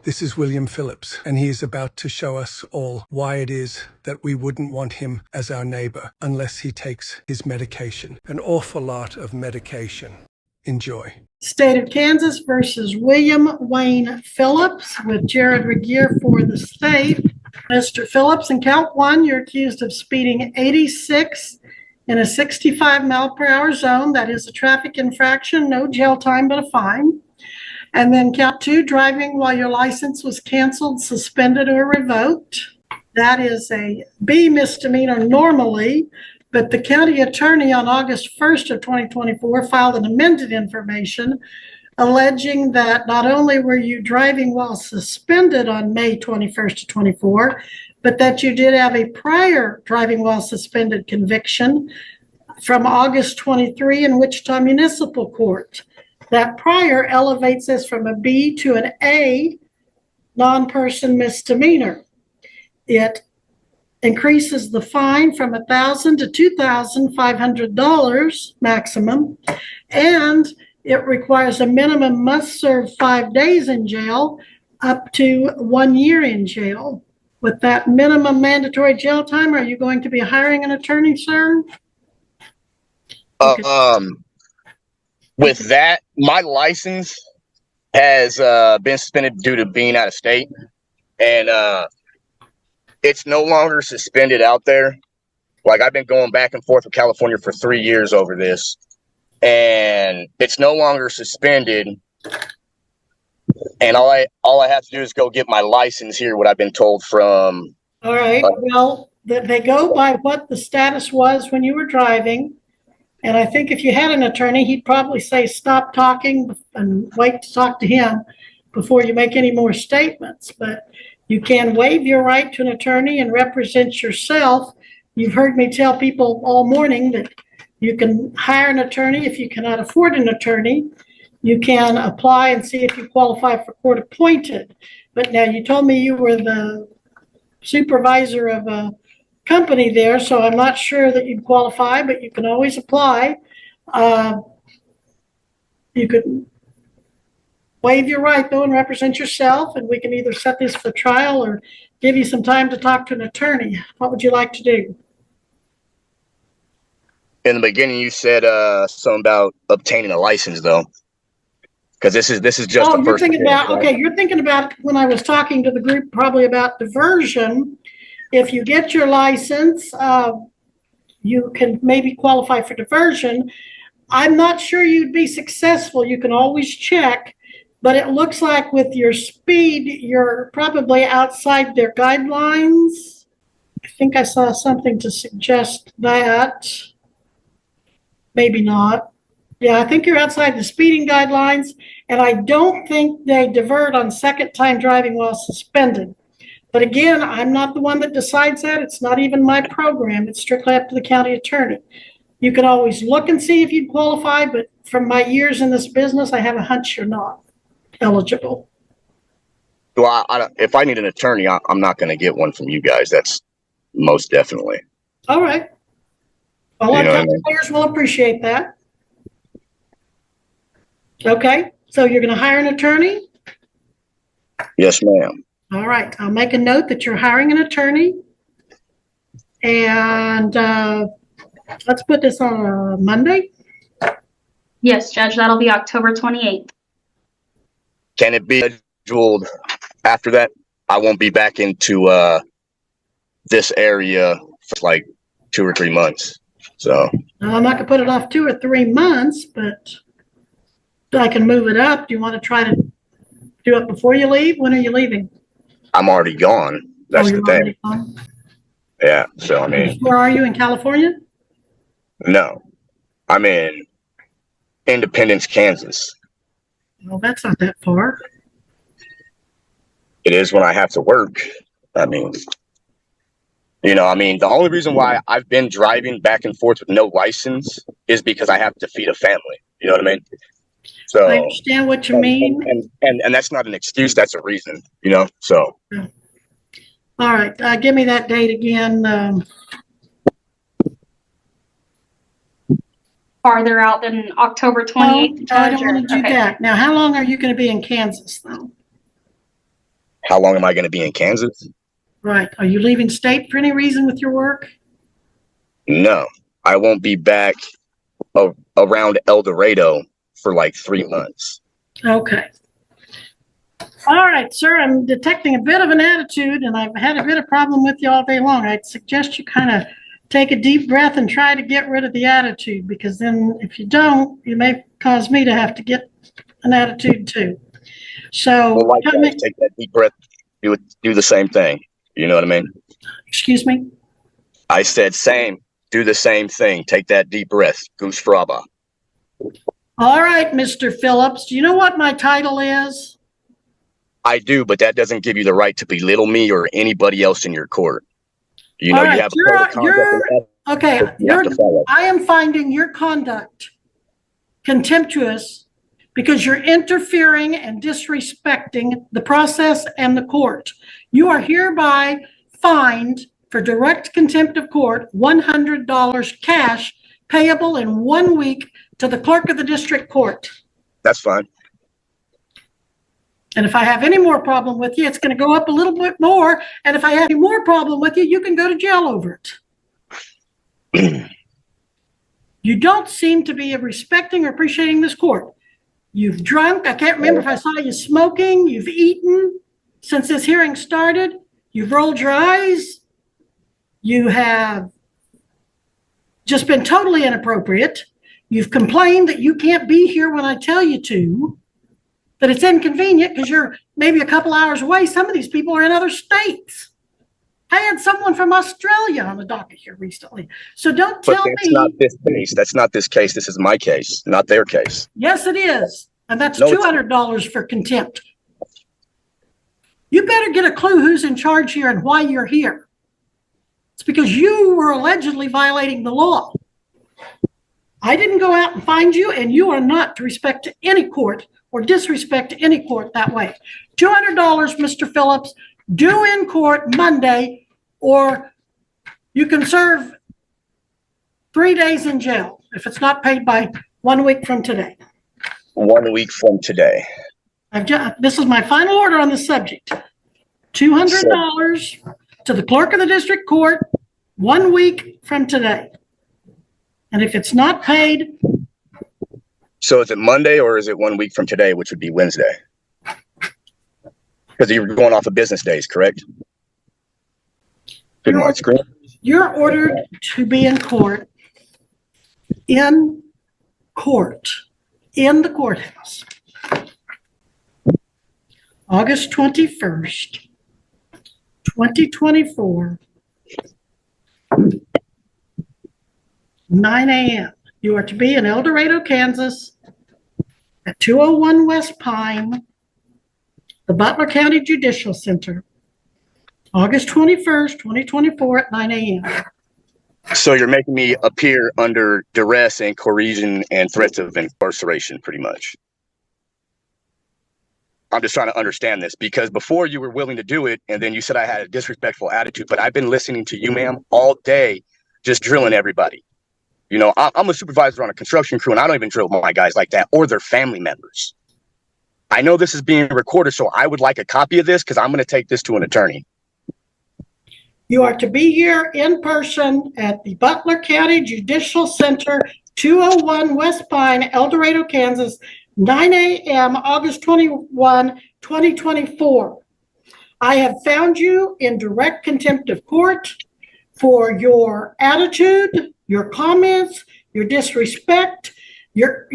This is William Phillips, and he is about to show us all why it is that we wouldn't want him as our neighbor unless he takes his medication. An awful lot of medication. Enjoy. State of Kansas versus William Wayne Phillips with Jared Regier for the state. Mr. Phillips, in count one, you're accused of speeding 86 in a 65 mile per hour zone. That is a traffic infraction, no jail time, but a fine. And then count two, driving while your license was canceled, suspended, or revoked. That is a B misdemeanor normally, but the county attorney on August 1st of 2024 filed an amended information alleging that not only were you driving while suspended on May 21st of 24, but that you did have a prior driving while suspended conviction from August 23 in Wichita Municipal Court. That prior elevates this from a B to an A non-person misdemeanor. It increases the fine from $1,000 to $2,500 maximum, and it requires a minimum must serve 5 days in jail up to 1 year in jail. With that minimum mandatory jail time, are you going to be hiring an attorney, sir? Okay. With that, my license has been suspended due to being out of state, and it's no longer suspended out there. Like, I've been going back and forth with California for 3 years over this, and it's no longer suspended. And all I have to do is go get my license here, what I've been told from. All right. Well, they go by what the status was when you were driving. And I think if you had an attorney, he'd probably say, stop talking and wait to talk to him before you make any more statements. But you can waive your right to an attorney and represent yourself. You've heard me tell people all morning that you can hire an attorney if you cannot afford an attorney. You can apply and see if you qualify for court appointed. But now you told me you were the supervisor of a company there, so I'm not sure that you'd qualify, but you can always apply. You could waive your right, though, and represent yourself, and we can either set this for trial or give you some time to talk to an attorney. What would you like to do? In the beginning, you said something about obtaining a license, though, because this is just the first. You're thinking about when I was talking to the group probably about diversion. If you get your license, you can maybe qualify for diversion. I'm not sure you'd be successful. You can always check, but it looks like with your speed, you're probably outside their guidelines. I think I saw something to suggest that. Maybe not. Yeah, I think you're outside the speeding guidelines, and I don't think they divert on second time driving while suspended. But again, I'm not the one that decides that. It's not even my program. It's strictly up to the county attorney. You can always look and see if you'd qualify, but from my years in this business, I have a hunch you're not eligible. Well, if I need an attorney, I'm not going to get one from you guys. That's most definitely. All right. Well, our taxpayers will appreciate that. Okay. So you're going to hire an attorney? Yes, ma'am. All right. I'll make a note that you're hiring an attorney. And let's put this on a Monday. Yes, Judge. That'll be October 28th. Can it be scheduled after that? I won't be back into this area for like 2 or 3 months. So I'm not going to put it off 2 or 3 months, but I can move it up. Do you want to try to do it before you leave? When are you leaving? I'm already gone. That's the thing. Yeah. So, I mean. Where are you, in California? No. I'm in Independence, Kansas. Well, that's not that far. It is when I have to work. I mean, the only reason why I've been driving back and forth with no license is because I have to feed a family. You know what I mean? So I understand what you mean. And that's not an excuse. That's a reason, so. Yeah. All right. Give me that date again. Farther out than October 28th. I don't want to do that. Now, how long are you going to be in Kansas, though? How long am I going to be in Kansas? Right. Are you leaving state for any reason with your work? No, I won't be back around El Dorado for like 3 months. Okay. All right, sir, I'm detecting a bit of an attitude, and I've had a bit of problem with you all day long. I'd suggest you kind of take a deep breath and try to get rid of the attitude, because then if you don't, you may cause me to have to get an attitude too. So, Well, likewise, take that deep breath, do the same thing. You know what I mean? Excuse me? I said same, do the same thing. Take that deep breath. Goose fraba. All right, Mr. Phillips, do you know what my title is? I do, but that doesn't give you the right to belittle me or anybody else in your court. You know, All you right, have a code of conduct. okay, You have to follow. I am finding your conduct contemptuous because you're interfering and disrespecting the process and the court. You are hereby fined for direct contempt of court, $100 cash payable in 1 week to the clerk of the district court. That's fine. And if I have any more problem with you, it's going to go up a little bit more. And if I have any more problem with you, you can go to jail over it. You don't seem to be respecting or appreciating this court. You've drunk. I can't remember if I saw you smoking. You've eaten since this hearing started. You've rolled your eyes. You have just been totally inappropriate. You've complained that you can't be here when I tell you to, that it's inconvenient because you're maybe a couple hours away. Some of these people are in other states. I had someone from Australia on the docket here recently. So don't tell me. That's not this case. That's not this case. This is my case, not their case. Yes, it is. And that's No, $200 for contempt. You better get a clue who's in charge here and why you're here. It's because you were allegedly violating the law. I didn't go out and find you, and you are not to respect to any court or disrespect to any court that way. $200, Mr. Phillips, due in court Monday, or you can serve 3 days in jail if it's not paid by 1 week from today. 1 week from today. This is my final order on the subject. $200 to the clerk of the district court 1 week from today. And if it's not paid. So is it Monday or is it 1 week from today, which would be Wednesday? Because you're going off of business days, correct? Good morning, screen. You're ordered to be in court, in the courthouse, August 21st, 2024, 9 a.m. You are to be in El Dorado, Kansas, at 201 West Pine, the Butler County Judicial Center, August 21st, 2024 at 9 a.m. So you're making me appear under duress and coercion and threats of incarceration, pretty much. I'm just trying to understand this because before you were willing to do it, and then you said I had a disrespectful attitude, but I've been listening to you, ma'am, all day, just drilling everybody. You know, I'm a supervisor on a construction crew, and I don't even drill my guys like that or their family members. I know this is being recorded, so I would like a copy of this because I'm going to take this to an attorney. You are to be here in person at the Butler County Judicial Center, 201 West Pine, El Dorado, Kansas, 9 a.m., August 21, 2024. I have found you in direct contempt of court for your attitude, your comments, your disrespect, your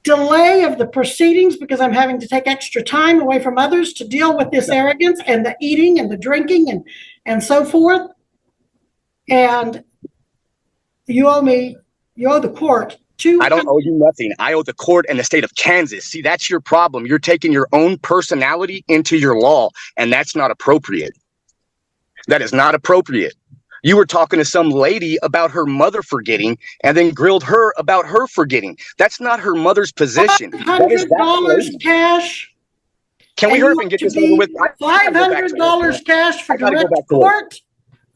delay of the proceedings because I'm having to take extra time away from others to deal with this arrogance and the eating and the drinking and so forth. And you owe the court I don't owe you nothing. I owe the court and the state of Kansas. See, that's your problem. You're taking your own personality into your law, and that's not appropriate. That is not appropriate. You were talking to some lady about her mother forgetting and then grilled her about her forgetting. That's not her mother's position. $500 cash. Can we hurry up and get this over with? $500 cash for direct court.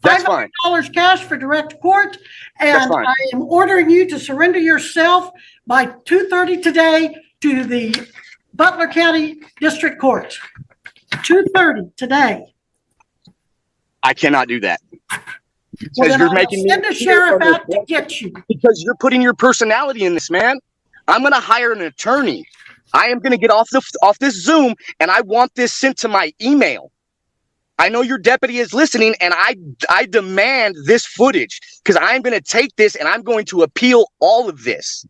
That's fine. $500 cash for direct court. And I am ordering you to surrender yourself by 2:30 today to the Butler County District Court. 2:30 today. I cannot do that. Well, Because then you're I'll making me send a sheriff out to get you. because you're putting your personality in this, man. I'm gonna hire an attorney. I am gonna get off this Zoom, and I want this sent to my email. I know your deputy is listening, and I demand this footage because I'm gonna take this and I'm going to appeal all of this.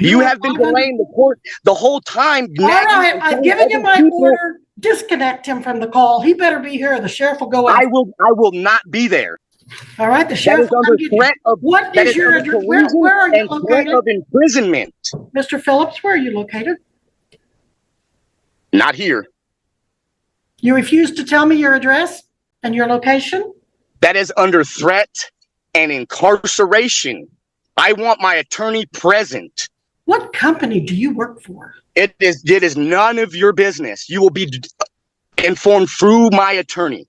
You have been delaying the court the whole time. All right, I've given you my order. Disconnect him from the call. He better be here. The sheriff will go out. I will not be there. All right, the sheriff will come get you. What is your address? Where are you located? Of imprisonment. Mr. Phillips, where are you located? Not here. You refuse to tell me your address and your location? That is under threat and incarceration. I want my attorney present. What company do you work for? It is none of your business. You will be informed through my attorney.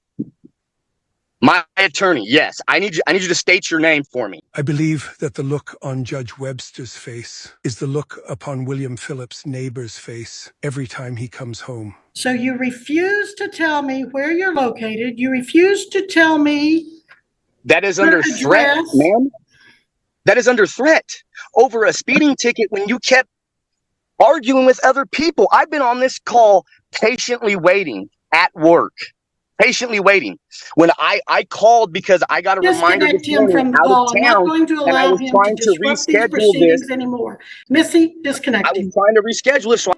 My attorney, yes. I need you to state your name for me. I believe that the look on Judge Webster's face is the look upon William Phillips' neighbor's face every time he comes home. So you refuse to tell me where you're located. You refuse to tell me that is under threat, ma'am. That is under threat over a speeding ticket when you kept arguing with other people. I've been on this call patiently waiting at work. Patiently waiting. When I called because I got a reminder this morning out of town, I'm not going to allow him to disrupt these proceedings anymore. Missy, disconnect him. I was trying to reschedule it. So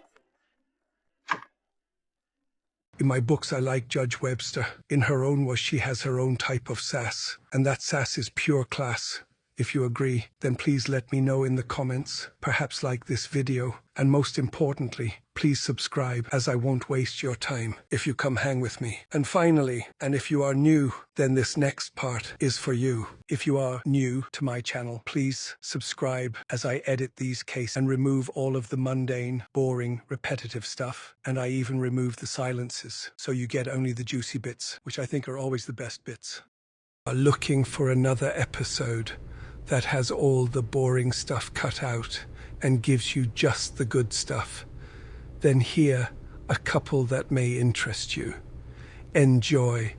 in my books, I like Judge Webster. In her own way, she has her own type of sass, and that sass is pure class. If you agree, then please let me know in the comments, perhaps like this video, and most importantly, please subscribe as I won't waste your time if you come hang with me. And finally, and if you are new, then this next part is for you. If you are new to my channel, please subscribe as I edit these cases and remove all of the mundane, boring, repetitive stuff. And I even remove the silences, so you get only the juicy bits, which I think are always the best bits. Are looking for another episode that has all the boring stuff cut out and gives you just the good stuff, then here a couple that may interest you. Enjoy.